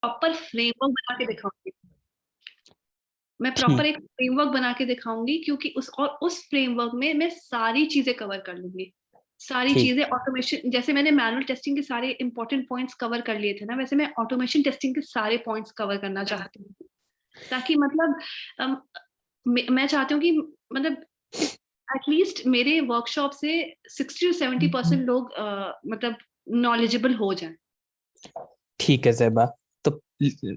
Proper framework बना के दिखाऊंगी। मैं प्रॉपर ठीक एक फ्रेमवर्क बना के दिखाऊंगी, क्योंकि उस फ्रेमवर्क में मैं सारी चीजें कवर कर लूंगी। सारी ठीक चीजें ऑटोमेशन, जैसे मैंने मैनुअल टेस्टिंग के सारे इंपॉर्टेंट पॉइंट्स कवर कर लिए थे ना, वैसे मैं ऑटोमेशन टेस्टिंग के सारे पॉइंट्स कवर करना चाहती हूँ। ताकि मतलब मैं चाहती हूँ कि मतलब एटलीस्ट मेरे वर्कशॉप से 60 to 70% लोग मतलब नॉलेजेबल हो जाएं। ठीक है ज़ेबा। तो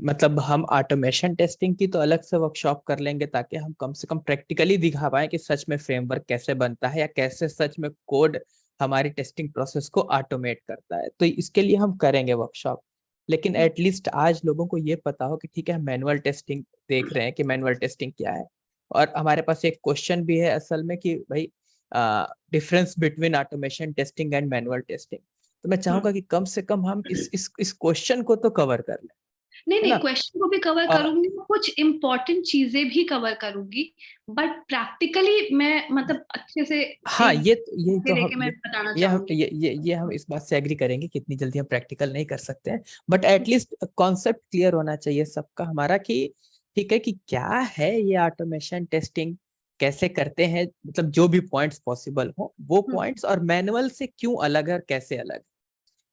मतलब हम ऑटोमेशन टेस्टिंग की तो अलग से वर्कशॉप कर लेंगे, ताकि हम कम से कम प्रैक्टिकली दिखा पाए कि सच में फ्रेमवर्क कैसे बनता है या कैसे सच में कोड हमारी टेस्टिंग प्रोसेस को ऑटोमेट करता है। तो इसके लिए हम करेंगे वर्कशॉप। लेकिन एटलीस्ट आज लोगों को ये पता हो कि ठीक है, हम मैनुअल टेस्टिंग देख रहे हैं कि मैनुअल टेस्टिंग क्या है। और हमारे पास एक क्वेश्चन भी है असल में कि भाई, difference between automation testing and manual testing. तो मैं हम्म। चाहूंगा कि कम से कम हम इस क्वेश्चन को तो कवर कर लें, नहीं है नहीं, ना। क्वेश्चन को भी कवर और करूंगी, कुछ इंपॉर्टेंट चीजें भी कवर करूंगी, बट प्रैक्टिकली मैं मतलब अच्छे से हाँ, एक ये तो लेके हम मैं बताना ये हम चाहूंगी। ये हम इस बात से एग्री करेंगे कि इतनी जल्दी हम प्रैक्टिकल नहीं कर सकते हैं। बट एटलीस्ट कॉन्सेप्ट क्लियर होना चाहिए सबका हमारा कि ठीक है कि क्या है ये ऑटोमेशन टेस्टिंग, कैसे करते हैं, मतलब जो भी पॉइंट्स पॉसिबल हो वो हम्म, पॉइंट्स, और मैनुअल से क्यों अलग है और कैसे अलग है,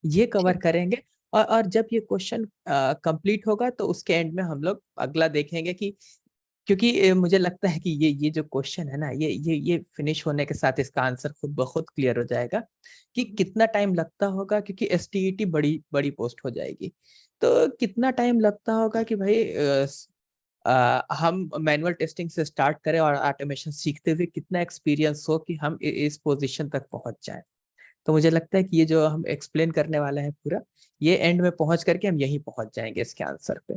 ये कवर ठीक। करेंगे। और जब ये क्वेश्चन कंप्लीट होगा तो उसके एंड में हम लोग अगला देखेंगे कि, क्योंकि मुझे लगता है कि ये जो क्वेश्चन है ना, ये फिनिश होने के साथ इसका आंसर खुद ब खुद क्लियर हो जाएगा कि कितना टाइम लगता होगा, क्योंकि एसटीईटी बड़ी बड़ी पोस्ट हो जाएगी। तो कितना टाइम लगता होगा कि भाई हम मैनुअल टेस्टिंग से स्टार्ट करें और ऑटोमेशन सीखते हुए कितना एक्सपीरियंस हो कि हम इस पोजीशन तक पहुंच जाएं। तो मुझे लगता है कि ये जो हम एक्सप्लेन करने वाले हैं पूरा, ये एंड में पहुंच करके हम यहीं पहुंच जाएंगे इसके आंसर पे।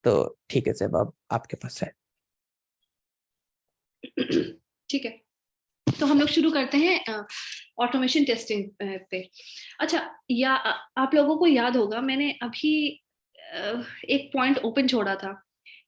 तो ठीक है सर, अब आपके पास है। ठीक है, तो हम लोग शुरू करते हैं ऑटोमेशन टेस्टिंग पे। अच्छा, आप लोगों को याद होगा मैंने अभी एक पॉइंट ओपन छोड़ा था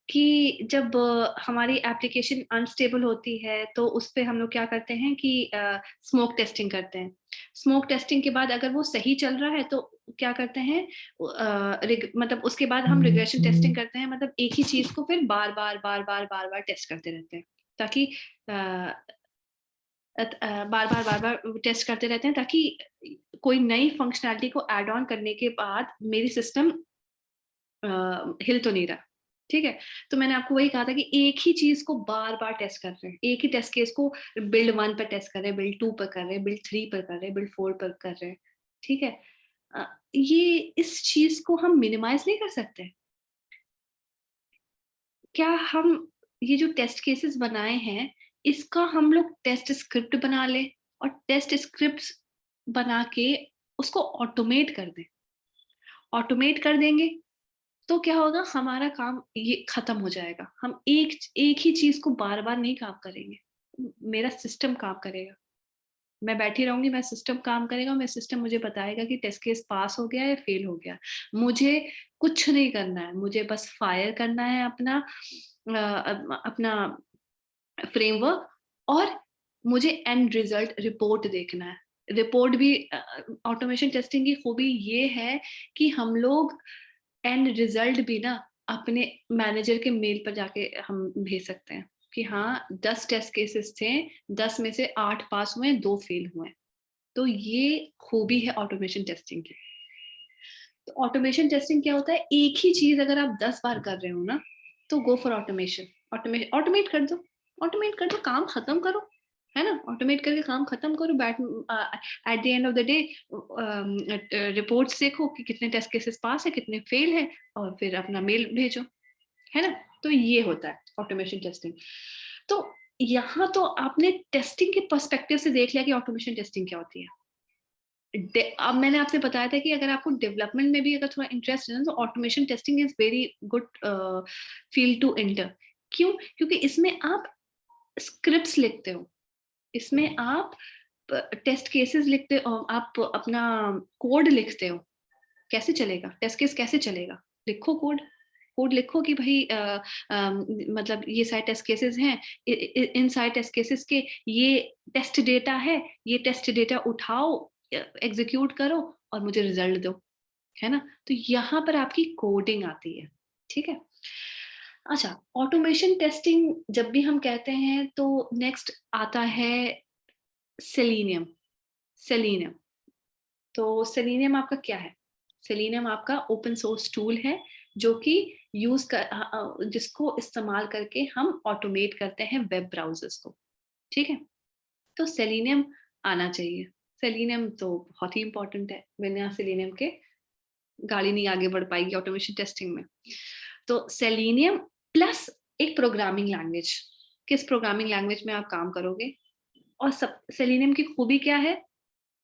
कि जब हमारी एप्लीकेशन अनस्टेबल होती है तो उस पे हम लोग क्या करते हैं कि स्मोक टेस्टिंग करते हैं। स्मोक टेस्टिंग के बाद अगर वो सही चल रहा है तो क्या करते हैं, मतलब उसके बाद हम रिग्रेशन टेस्टिंग करते हैं, मतलब एक ही चीज को फिर बार बार बार बार बार बार टेस्ट करते रहते हैं, ताकि बार बार टेस्ट करते रहते हैं, ताकि कोई नई फंक्शनैलिटी को ऐड ऑन करने के बाद मेरी सिस्टम हिल तो नहीं रहा। ठीक है, तो मैंने आपको वही कहा था कि एक ही चीज को बार बार टेस्ट कर रहे हैं, एक ही टेस्ट केस को बिल्ड 1 पर टेस्ट कर रहे हैं, बिल्ड 2 पर कर रहे हैं, बिल्ड 3 पर कर रहे हैं, बिल्ड 4 पर कर रहे हैं। ठीक है, ये इस चीज को हम मिनिमाइज नहीं कर सकते? क्या हम ये जो टेस्ट केसेस बनाए हैं, इसका हम लोग टेस्ट स्क्रिप्ट बना ले और टेस्ट स्क्रिप्ट्स बना के उसको ऑटोमेट कर दें। ऑटोमेट कर देंगे तो क्या होगा, हमारा काम ये खत्म हो जाएगा। हम एक एक ही चीज को बार बार नहीं काम करेंगे, मेरा सिस्टम काम करेगा। मैं बैठी रहूंगी, मैं सिस्टम काम करेगा, मेरा सिस्टम मुझे बताएगा कि टेस्ट केस पास हो गया या फेल हो गया। मुझे कुछ नहीं करना है, मुझे बस फायर करना है अपना अपना फ्रेमवर्क, और मुझे एंड रिजल्ट रिपोर्ट देखना है। रिपोर्ट भी, ऑटोमेशन टेस्टिंग की खूबी ये है कि हम लोग एंड रिजल्ट भी ना अपने मैनेजर के मेल पर जाके हम भेज सकते हैं कि हाँ 10 टेस्ट केसेस थे, 10 में से 8 पास हुए, 2 फेल हुए। तो ये खूबी है ऑटोमेशन टेस्टिंग की। तो ऑटोमेशन टेस्टिंग क्या होता है, एक ही चीज अगर आप 10 बार कर रहे हो ना, तो गो फॉर ऑटोमेशन। ऑटोमेट कर दो, ऑटोमेट कर दो, काम खत्म करो, है ना। ऑटोमेट करके काम खत्म करो, bat at the end of the day reports देखो कि कितने टेस्ट केसेस पास है, कितने फेल है, और फिर अपना मेल भेजो, है ना। तो ये होता है ऑटोमेशन टेस्टिंग। तो यहाँ तो आपने टेस्टिंग के पर्सपेक्टिव से देख लिया कि ऑटोमेशन टेस्टिंग क्या होती है। अब मैंने आपसे बताया था कि अगर आपको डेवलपमेंट में भी अगर थोड़ा इंटरेस्ट है ना, तो automation testing is very good field to enter. क्यों? क्योंकि इसमें आप स्क्रिप्ट्स लिखते हो, इसमें आप टेस्ट केसेस लिखते हो, आप अपना कोड लिखते हो। कैसे चलेगा टेस्ट केस, कैसे चलेगा? लिखो कोड, कोड लिखो कि भाई मतलब ये सारे टेस्ट केसेस हैं, इन सारे टेस्ट केसेस के ये टेस्ट डेटा है, ये टेस्ट डेटा उठाओ, एग्जीक्यूट करो और मुझे रिजल्ट दो, है ना? तो यहाँ पर आपकी कोडिंग आती है, ठीक है? अच्छा, ऑटोमेशन टेस्टिंग जब भी हम कहते हैं तो नेक्स्ट आता है सेलेनियम। सेलेनियम, तो सेलेनियम आपका क्या है? सेलेनियम आपका ओपन सोर्स टूल है जो कि जिसको इस्तेमाल करके हम ऑटोमेट करते हैं वेब ब्राउज़र्स को, ठीक है? तो सेलेनियम आना चाहिए। सेलेनियम तो बहुत ही इम्पोर्टेंट है, बिना सेलेनियम के गाड़ी नहीं आगे बढ़ पाएगी ऑटोमेशन टेस्टिंग में। तो सेलेनियम प्लस एक प्रोग्रामिंग लैंग्वेज, किस प्रोग्रामिंग लैंग्वेज में आप काम करोगे? और सब सेलेनियम की खूबी क्या है?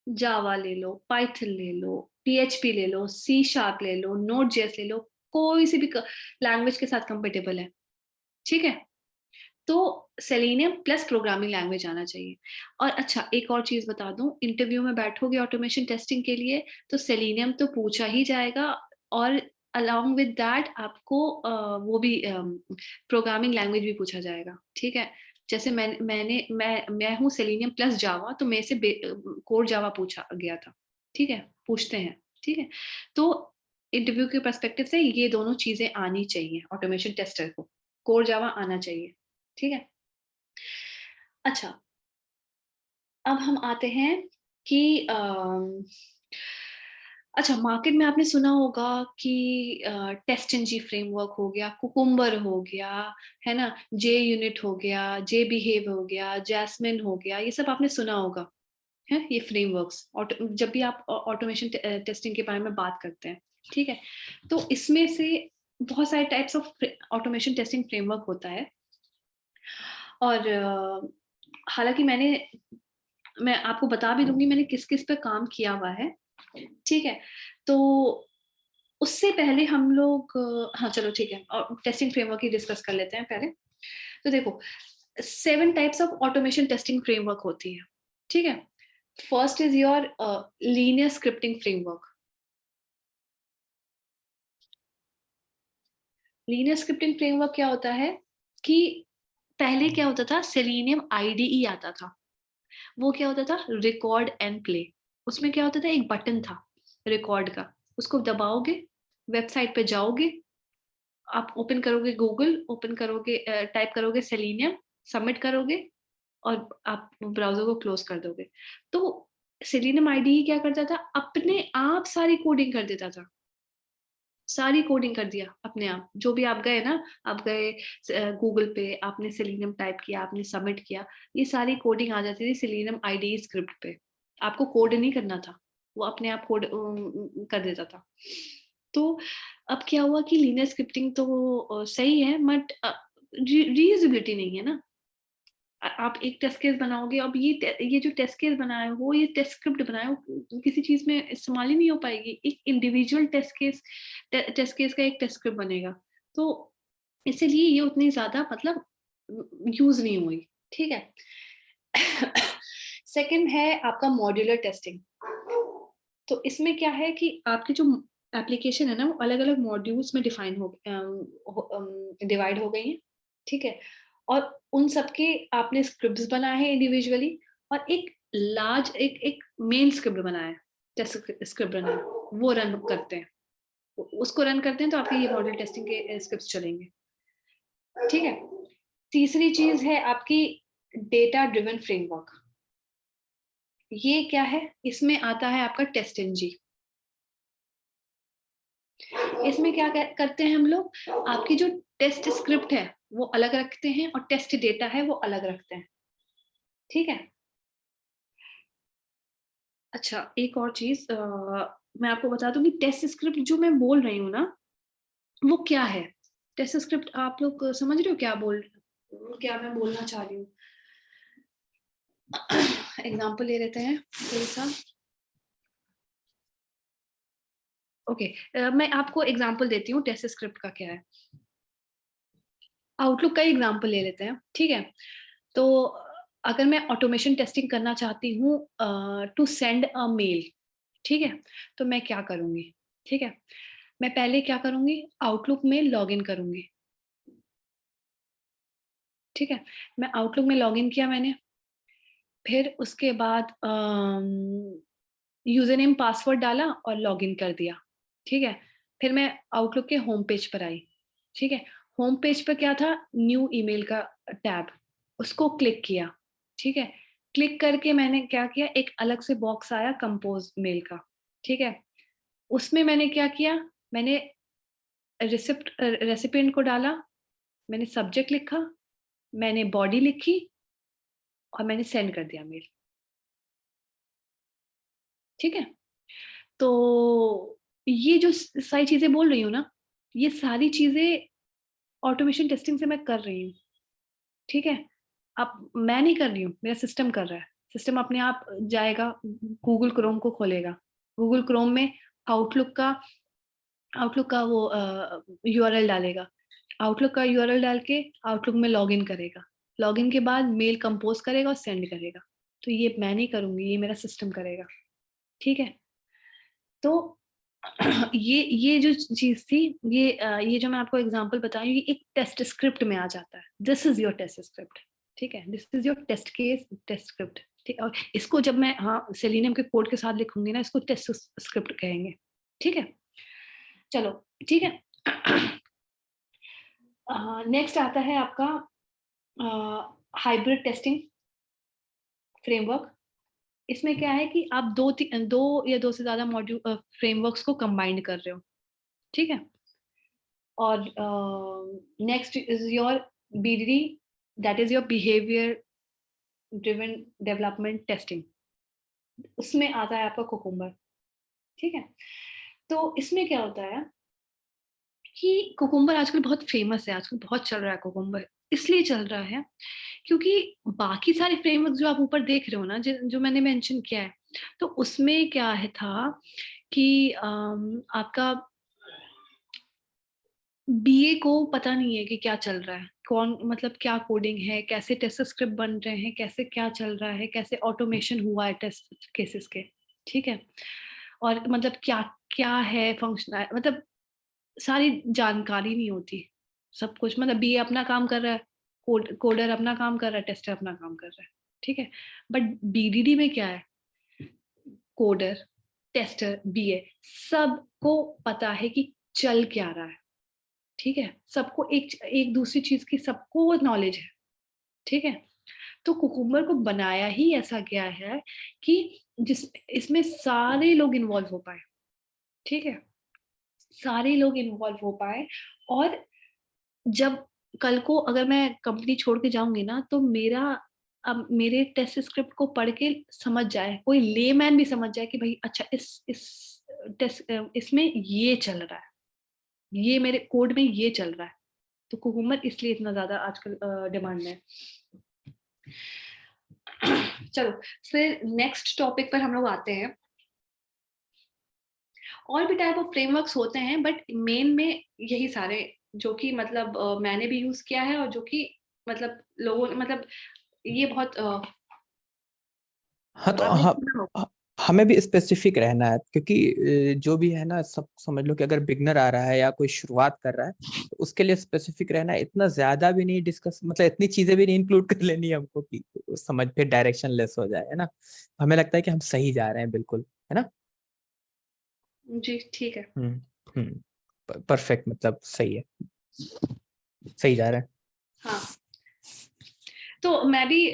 जावा ले लो, पाइथन ले लो, पीएचपी ले लो, सी शार्प ले लो, नोड जेएस ले लो, कोई सी भी लैंग्वेज के साथ कंपेटेबल है, ठीक है? तो सेलेनियम प्लस प्रोग्रामिंग लैंग्वेज आना चाहिए। और अच्छा, एक और चीज बता दूं, इंटरव्यू में बैठोगे ऑटोमेशन टेस्टिंग के लिए तो सेलेनियम तो पूछा ही जाएगा, और अलोंग विद दैट आपको वो भी प्रोग्रामिंग लैंग्वेज भी पूछा जाएगा, ठीक है? जैसे मैं हूँ सेलेनियम प्लस जावा, तो मेरे से कोर जावा पूछा गया था, ठीक है? पूछते हैं, ठीक है? तो इंटरव्यू के पर्सपेक्टिव से ये दोनों चीजें आनी चाहिए ऑटोमेशन टेस्टर को, कोर जावा आना चाहिए, ठीक है? अच्छा, अब हम आते हैं कि अच्छा, मार्केट में आपने सुना होगा कि टेस्टंजी फ्रेमवर्क हो गया, कुकुम्बर हो गया, है ना? जे यूनिट हो गया, जे बिहेव हो गया, जैस्मिन हो गया, ये सब आपने सुना होगा, है? ये फ्रेमवर्क्स जब भी आप ऑटोमेशन टेस्टिंग के बारे में बात करते हैं, ठीक है? तो इसमें से बहुत सारे types of automation testing framework होता है, और हालांकि मैं आपको बता भी दूंगी मैंने किस किस पे काम किया हुआ है, ठीक है? तो उससे पहले हम लोग हाँ चलो ठीक है, और टेस्टिंग फ्रेमवर्क ही डिस्कस कर लेते हैं पहले। तो देखो, 7 types of automation testing framework होती है, ठीक है? First is your linear scripting framework. Linear scripting framework क्या होता है कि पहले क्या होता था, सेलेनियम आईडीई आता था। वो क्या होता था, रिकॉर्ड एंड प्ले। उसमें क्या होता था, एक बटन था रिकॉर्ड का, उसको दबाओगे, वेबसाइट पे जाओगे, आप ओपन करोगे गूगल, ओपन करोगे, टाइप करोगे सेलेनियम, सबमिट करोगे, और आप ब्राउजर को क्लोज कर दोगे। तो सेलेनियम आईडीई क्या करता था, अपने आप सारी कोडिंग कर देता था, सारी कोडिंग कर दिया अपने आप। जो भी आप गए ना, आप गए गूगल पे, आपने सेलेनियम टाइप किया, आपने सबमिट किया, ये सारी कोडिंग आ जाती थी सेलेनियम आईडीई स्क्रिप्ट पे। आपको कोड नहीं करना था, वो अपने आप कोड कर देता था। तो अब क्या हुआ कि लीनियर स्क्रिप्टिंग तो सही है, बट रीयूजेबिलिटी नहीं है ना। आप एक टेस्ट केस बनाओगे, अब ये जो टेस्ट केस बनाए हो, ये टेस्ट स्क्रिप्ट बनाए हो, किसी चीज में इस्तेमाल ही नहीं हो पाएगी। एक इंडिविजुअल टेस्ट केस का एक टेस्ट स्क्रिप्ट बनेगा, तो इसीलिए ये उतनी ज्यादा मतलब यूज नहीं हुई, ठीक है? सेकंड है आपका मॉड्यूलर टेस्टिंग। तो इसमें क्या है कि आपकी जो एप्लीकेशन है ना, वो अलग अलग मॉड्यूल्स में डिवाइड हो गई है, ठीक है? और उन सबके आपने स्क्रिप्ट्स बनाए हैं इंडिविजुअली, और एक लार्ज एक मेन स्क्रिप्ट बनाया है, टेस्ट स्क्रिप्ट बनाया है, वो रन करते हैं। उसको रन करते हैं तो आपके ये मॉड्यूल टेस्टिंग के स्क्रिप्ट्स चलेंगे, ठीक है? तीसरी चीज है आपकी डेटा ड्रिवन फ्रेमवर्क। ये क्या है, इसमें आता है आपका टेस्ट एनजी। इसमें क्या करते हैं हम लोग, आपकी जो टेस्ट स्क्रिप्ट है वो अलग रखते हैं, और टेस्ट डेटा है वो अलग रखते हैं, ठीक है? अच्छा, एक और चीज मैं आपको बता दूं कि टेस्ट स्क्रिप्ट जो मैं बोल रही हूँ ना, वो क्या है? टेस्ट स्क्रिप्ट आप लोग समझ रहे हो क्या मैं बोलना चाह रही हूँ? एग्जाम्पल ले लेते हैं थोड़ा सा। ओके, मैं आपको एग्जाम्पल देती हूँ टेस्ट स्क्रिप्ट का क्या है। आउटलुक का एग्जाम्पल ले लेते हैं, ठीक है? तो अगर मैं ऑटोमेशन टेस्टिंग करना चाहती हूँ टू सेंड अ मेल, ठीक है? तो मैं क्या करूंगी, ठीक है? मैं पहले क्या करूंगी, आउटलुक में लॉग इन करूंगी, ठीक है? मैं आउटलुक में लॉग इन किया मैंने, फिर उसके बाद यूजर नेम पासवर्ड डाला और लॉग इन कर दिया, ठीक है। फिर मैं आउटलुक के होम पेज पर आई, ठीक है। होम पेज पर क्या था, न्यू ईमेल का टैब, उसको क्लिक किया, ठीक है। क्लिक करके मैंने क्या किया, एक अलग से बॉक्स आया कंपोज मेल का, ठीक है। उसमें मैंने क्या किया, मैंने रेसिपिएंट को डाला, मैंने सब्जेक्ट लिखा, मैंने बॉडी लिखी और मैंने सेंड कर दिया मेल, ठीक है। तो ये जो सारी चीजें बोल रही हूँ ना, ये सारी चीजें ऑटोमेशन टेस्टिंग से मैं कर रही हूँ, ठीक है। अब मैं नहीं कर रही हूँ, मेरा सिस्टम कर रहा है। सिस्टम अपने आप जाएगा, गूगल क्रोम को खोलेगा, गूगल क्रोम में आउटलुक का आउटलुक का वो यूआरएल डालेगा, आउटलुक का यूआरएल डाल के आउटलुक में लॉगिन करेगा, लॉगिन के बाद मेल कंपोज करेगा और सेंड करेगा। तो ये मैं नहीं करूंगी, ये मेरा सिस्टम करेगा, ठीक है। तो ये जो चीज थी, ये जो मैं आपको एग्जांपल बताई, ये एक टेस्ट स्क्रिप्ट में आ जाता है। This is your test script, ठीक है। This is your test case, test script, ठीक है। और इसको जब मैं सेलिनियम के कोड के साथ लिखूंगी ना, इसको टेस्ट स्क्रिप्ट कहेंगे, ठीक है। चलो, ठीक है। नेक्स्ट आता है आपका हाइब्रिड टेस्टिंग फ्रेमवर्क। इसमें क्या है कि आप दो या दो से ज्यादा मॉड्यूल फ्रेमवर्क्स को कंबाइंड कर रहे हो, ठीक है। और next is your VDD, that is your behaviour driven development testing. उसमें आता है आपका कुकुम्बर, ठीक है। तो इसमें क्या होता है कि कुकुम्बर आजकल बहुत फेमस है, आजकल बहुत चल रहा है कुकुम्बर। इसलिए चल रहा है क्योंकि बाकी सारे फ्रेमवर्क जो आप ऊपर देख रहे हो ना, जो मैंने मेंशन किया है, तो उसमें क्या है था कि आपका बीए को पता नहीं है कि क्या चल रहा है, कौन मतलब क्या कोडिंग है, कैसे टेस्ट स्क्रिप्ट बन रहे हैं, कैसे क्या चल रहा है, कैसे ऑटोमेशन हुआ है टेस्ट केसेस के, ठीक है। और मतलब क्या क्या है फंक्शन, मतलब सारी जानकारी नहीं होती। सब कुछ मतलब बीए अपना काम कर रहा है, कोडर अपना काम कर रहा है, टेस्टर अपना काम कर रहा है, ठीक है। बट बीडीडी में क्या है, कोडर, टेस्टर, बीए, सबको पता है कि चल क्या रहा है, ठीक है। सबको एक एक दूसरी चीज की सबको नॉलेज है, ठीक है। तो कुकुम्बर को बनाया ही ऐसा गया है कि जिस इसमें सारे लोग इन्वॉल्व हो पाए, ठीक है। सारे लोग इन्वॉल्व हो पाए। और जब कल को अगर मैं कंपनी छोड़ के जाऊंगी ना, तो मेरा अब मेरे टेस्ट स्क्रिप्ट को पढ़ के समझ जाए, कोई लेमैन भी समझ जाए कि भाई अच्छा इस टेस्ट इसमें ये चल रहा है, ये मेरे कोड में ये चल रहा है। तो कुकुम्बर इसलिए इतना ज्यादा आजकल डिमांड में है। चलो, फिर नेक्स्ट टॉपिक पर हम लोग आते हैं। और भी टाइप ऑफ फ्रेमवर्क्स होते हैं, बट मेन में यही सारे जो कि मतलब मैंने भी यूज किया है, और जो कि मतलब लोगों ने मतलब ये बहुत हाँ तो आपने सुना होगा। हमें भी स्पेसिफिक रहना है, क्योंकि जो भी है ना, सब समझ लो कि अगर बिगनर आ रहा है या कोई शुरुआत कर रहा है, तो उसके लिए स्पेसिफिक रहना है। इतना ज्यादा भी नहीं डिस्कस, मतलब इतनी चीजें भी नहीं इंक्लूड कर लेनी है हमको कि समझ पे डायरेक्शन लेस हो जाए, है ना। हमें लगता है कि हम सही जा रहे हैं, बिल्कुल, है ना। जी ठीक है। हम्म। परफेक्ट, मतलब सही है, सही जा रहा है। हाँ, तो मैं भी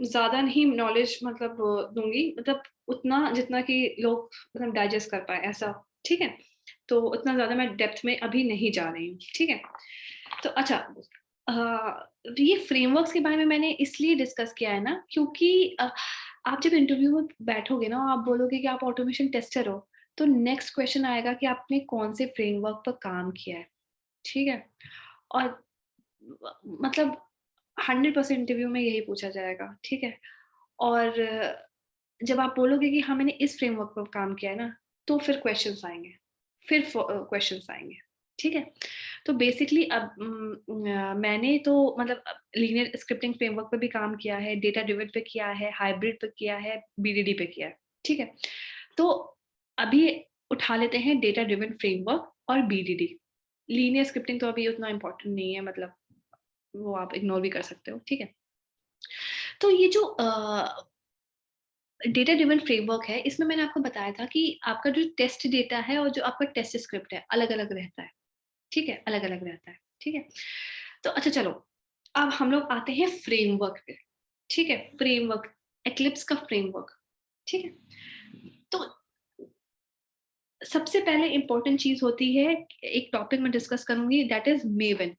ज्यादा नहीं नॉलेज मतलब दूंगी, मतलब उतना जितना कि लोग मतलब डाइजेस्ट कर पाए, ऐसा, ठीक है। तो उतना ज्यादा मैं डेप्थ में अभी नहीं जा रही हूँ, ठीक है। तो अच्छा, ये फ्रेमवर्क्स के बारे में मैंने इसलिए डिस्कस किया है ना, क्योंकि आप जब इंटरव्यू में बैठोगे ना, आप बोलोगे कि आप ऑटोमेशन टेस्टर हो, तो नेक्स्ट क्वेश्चन आएगा कि आपने कौन से फ्रेमवर्क पर काम किया है, ठीक है। और मतलब 100% इंटरव्यू में यही पूछा जाएगा, ठीक है। और जब आप बोलोगे कि हाँ मैंने इस फ्रेमवर्क पर काम किया है ना, तो फिर क्वेश्चंस आएंगे, फिर क्वेश्चंस आएंगे, ठीक है। तो बेसिकली अब मैंने तो मतलब लीनियर स्क्रिप्टिंग फ्रेमवर्क पे भी काम किया है, डेटा ड्रिवन पे किया है, हाइब्रिड पे किया है, बीडीडी पे किया है, ठीक है। तो अभी उठा लेते हैं डेटा ड्रिवन फ्रेमवर्क और बीडीडी। लीनियर स्क्रिप्टिंग तो अभी उतना इम्पोर्टेंट नहीं है, मतलब वो आप इग्नोर भी कर सकते हो, ठीक है। तो ये जो डेटा ड्रिवन फ्रेमवर्क है, इसमें मैंने आपको बताया था कि आपका जो टेस्ट डेटा है और जो आपका टेस्ट स्क्रिप्ट है अलग अलग रहता है, ठीक है, अलग अलग रहता है, ठीक है। तो अच्छा चलो, अब हम लोग आते हैं फ्रेमवर्क पे, ठीक है, फ्रेमवर्क, एक्लिप्स का फ्रेमवर्क, ठीक है। तो सबसे पहले इंपॉर्टेंट चीज होती है, एक टॉपिक मैं डिस्कस करूंगी, दैट इज मेवन।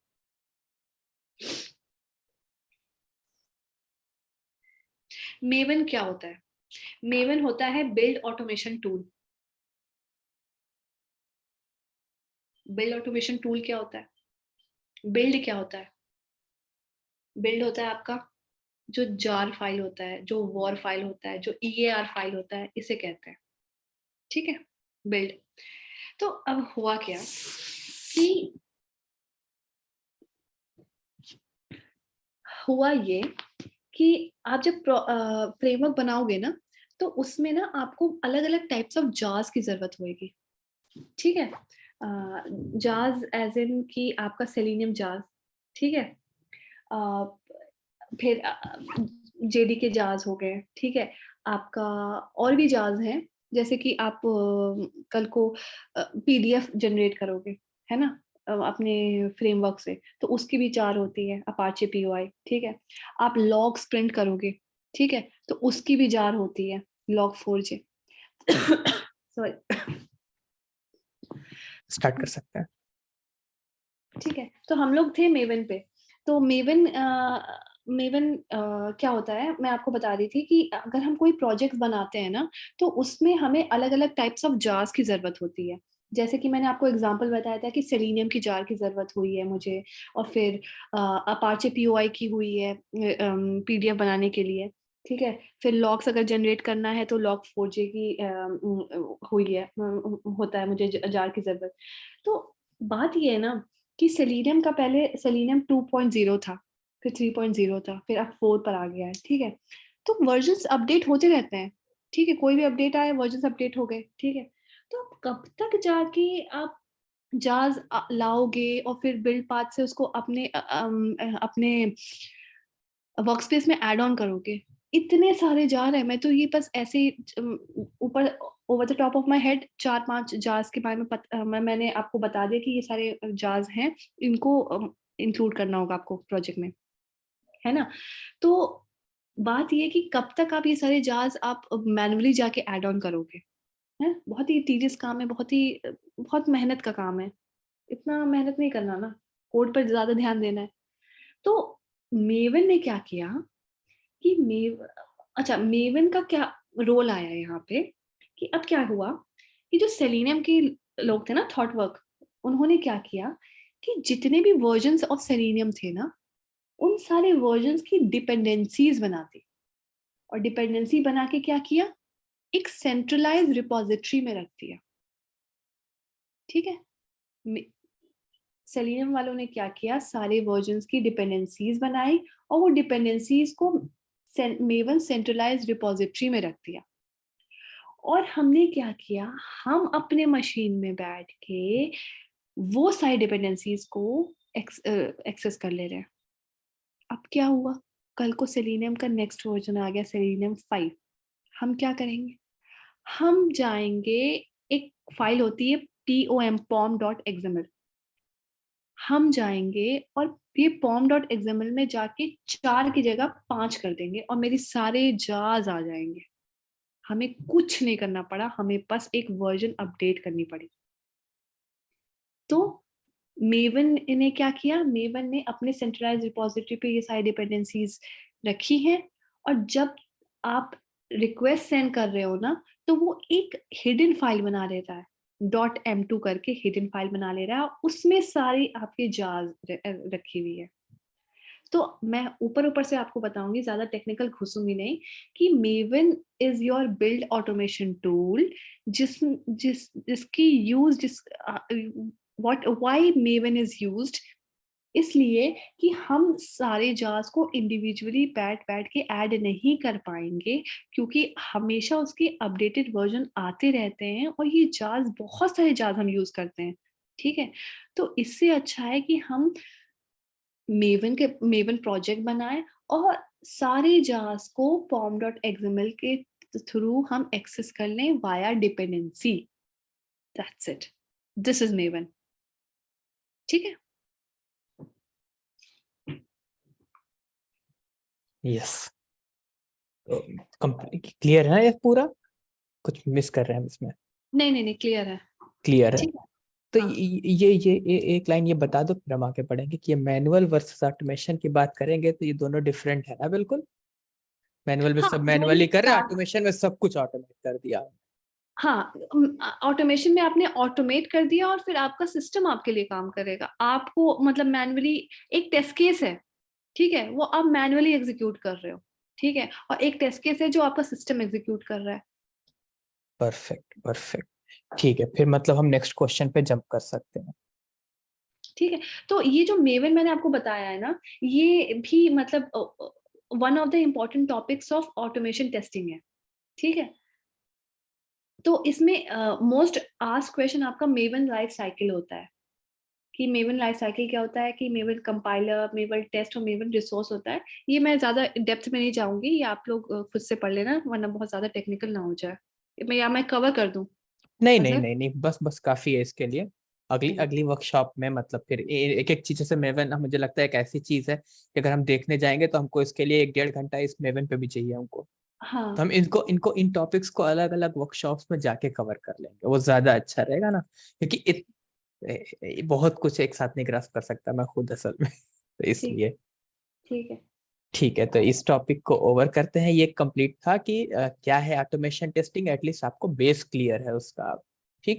मेवन क्या होता है? मेवन होता है build automation tool. Build automation tool क्या होता है? बिल्ड क्या होता है? बिल्ड होता है आपका जो जार फाइल होता है, जो वॉर फाइल होता है, जो ईएआर फाइल होता है, इसे कहते हैं, ठीक है, बिल्ड। तो अब हुआ क्या कि हुआ ये कि आप जब फ्रेमवर्क बनाओगे ना, तो उसमें ना आपको अलग अलग टाइप्स ऑफ जार्स की जरूरत होगी, ठीक है। जार्स एज इन कि आपका सेलेनियम जार्स, ठीक है। अ, फिर जेडी के जार्स हो गए, ठीक है। आपका और भी जार्स हैं, जैसे कि आप कल को पीडीएफ जनरेट करोगे, है ना, अपने फ्रेमवर्क से, तो उसकी भी जार होती है अपाचे पीओआई, ठीक है। आप लॉग्स प्रिंट करोगे, ठीक है, तो उसकी भी जार होती है लॉग 4j। सॉरी। स्टार्ट कर सकते हैं। ठीक है, तो हम लोग थे मेवन पे। तो मेवन मेवन क्या होता है, मैं आपको बता रही थी कि अगर हम कोई प्रोजेक्ट बनाते हैं ना, तो उसमें हमें अलग अलग टाइप्स ऑफ जार्स की जरूरत होती है। जैसे कि मैंने आपको एग्जांपल बताया था कि सेलेनियम की जार की जरूरत हुई है मुझे, और फिर अपाचे पीओआई की हुई है पीडीएफ बनाने के लिए, ठीक है। फिर लॉग्स अगर जनरेट करना है तो लॉग 4j की हुई है, होता है मुझे जार की जरूरत। तो बात ये है ना कि सेलेनियम का पहले सेलेनियम 2.0 था, फिर 3.0 था, फिर अब 4 पर आ गया है, ठीक है। तो वर्जन्स अपडेट होते रहते हैं, ठीक है, कोई भी अपडेट आए वर्जन्स अपडेट हो गए, ठीक है। तो कब तक जाके आप जार्स लाओगे और फिर बिल्ड पाथ से उसको अपने वर्कस्पेस में ऐड ऑन करोगे? इतने सारे जार है, मैं तो ये बस ऐसे ही ऊपर over the top of my head 4-5 jars के बारे में मैंने आपको बता दिया कि ये सारे जार्स हैं, इनको इंक्लूड करना होगा आपको प्रोजेक्ट में, है ना। तो बात ये है कि कब तक आप ये सारे जार्स आप मैनुअली जाके ऐड ऑन करोगे? है, बहुत ही टीडियस काम है, बहुत मेहनत का काम है, इतना मेहनत नहीं करना ना, कोड पर ज्यादा ध्यान देना है। तो मेवन ने क्या किया कि अच्छा, मेवन का क्या रोल आया यहाँ पे, कि अब क्या हुआ कि जो सेलेनियम के लोग थे ना, थॉट वर्क, उन्होंने क्या किया कि जितने भी वर्जन्स ऑफ सेलेनियम थे ना, उन सारे वर्जन्स की डिपेंडेंसीज बना दी, और डिपेंडेंसी बना के क्या किया, एक सेंट्रलाइज रिपोजिटरी में रख दिया, ठीक है। सेलेनियम वालों ने क्या किया, सारे वर्जन्स की डिपेंडेंसीज बनाई, और वो डिपेंडेंसीज को मेवन सेंट्रलाइज रिपोजिटरी में रख दिया। और हमने क्या किया, हम अपने मशीन में बैठ के वो सारी डिपेंडेंसीज को एक्सेस कर ले रहे हैं। अब क्या हुआ, कल को सेलेनियम का नेक्स्ट वर्जन आ गया, सेलेनियम 5। हम क्या करेंगे, हम जाएंगे, एक फाइल होती है pom.xml, हम जाएंगे और ये pom.xml में जाके 4 की जगह 5 कर देंगे, और मेरे सारे जार्स आ जाएंगे। हमें कुछ नहीं करना पड़ा, हमें बस एक वर्जन अपडेट करनी पड़ी। तो मेवन ने क्या किया, मेवन ने अपने सेंट्रलाइज रिपोजिटरी पे ये सारी डिपेंडेंसीज रखी हैं, और जब आप रिक्वेस्ट सेंड कर रहे हो ना, तो वो एक हिडन फाइल बना लेता है, .m2 करके हिडन फाइल बना ले रहा है, उसमें सारी आपकी जार्स रखी हुई है। तो मैं ऊपर ऊपर से आपको बताऊंगी, ज्यादा टेक्निकल घुसूंगी नहीं, कि Maven is your build automation tool, जिसकी use what why Maven is used, इसलिए कि हम सारे जार्स को इंडिविजुअली बैठ बैठ के ऐड नहीं कर पाएंगे, क्योंकि हमेशा उसके अपडेटेड वर्जन आते रहते हैं, और ये जार्स बहुत सारे जार्स हम यूज करते हैं, ठीक है। तो इससे अच्छा है कि हम मेवन प्रोजेक्ट बनाए, और सारे जार्स को pom.xml के थ्रू हम एक्सेस कर लें via dependency. That's it, this is maven. ठीक है। यस, क्लियर है ये पूरा, कुछ मिस कर रहे हैं हम इसमें? नहीं नहीं नहीं, क्लियर है। क्लियर है। ठीक है। तो हाँ ये एक लाइन ये बता दो, फिर हम आगे बढ़ेंगे कि ये मैनुअल वर्सेस ऑटोमेशन की बात करेंगे तो ये दोनों डिफरेंट है ना? बिल्कुल, मैनुअल में हाँ, सब दोनों मैनुअली कर रहे हैं, स्टार्ट। ऑटोमेशन में सब कुछ ऑटोमेट कर दिया। हाँ, ऑटोमेशन में आपने ऑटोमेट कर दिया और फिर आपका सिस्टम आपके लिए काम करेगा। आपको मतलब मैनुअली एक टेस्ट केस है, ठीक है, वो आप मैनुअली एग्जीक्यूट कर रहे हो, ठीक है, और एक टेस्ट केस है जो आपका सिस्टम एग्जीक्यूट कर रहा है। Perfect perfect. ठीक है, फिर मतलब हम नेक्स्ट क्वेश्चन पे जंप कर सकते हैं। ठीक है। तो ये जो मेवन मैंने आपको बताया है ना, ये भी मतलब one of the important topics of automation testing है। ठीक है। तो इसमें मोस्ट आस्क्ड क्वेश्चन आपका मेवन लाइफ साइकिल होता है कि मेवन लाइफ साइकिल क्या होता है, कि मेवन कंपाइलर, मेवन टेस्ट और मेवन रिसोर्स होता है। ये मैं ज्यादा डेप्थ में नहीं जाऊंगी, ये आप लोग खुद से पढ़ लेना, वरना बहुत ज्यादा टेक्निकल ना हो जाए। मैं कवर कर दूं नहीं नहीं अजहर? नहीं नहीं, बस बस काफी है इसके लिए। अगली हम्म, अगली वर्कशॉप में मतलब फिर एक एक चीज से मेवन, मुझे लगता है एक ऐसी चीज है कि अगर हम देखने जाएंगे तो हमको इसके लिए 1-1.5 घंटा इस मेवन पे भी चाहिए हमको। तो हाँ हम इनको इनको इन टॉपिक्स को अलग अलग वर्कशॉप्स में जाके कवर कर लेंगे, वो ज्यादा अच्छा रहेगा ना, क्योंकि बहुत कुछ एक साथ नहीं ग्रास्प कर सकता मैं खुद असल में तो ठीक, इसलिए। ठीक है। ठीक है, तो इस टॉपिक को ओवर करते हैं। ये कंप्लीट था कि क्या है ऑटोमेशन टेस्टिंग, एटलीस्ट आपको बेस क्लियर है उसका।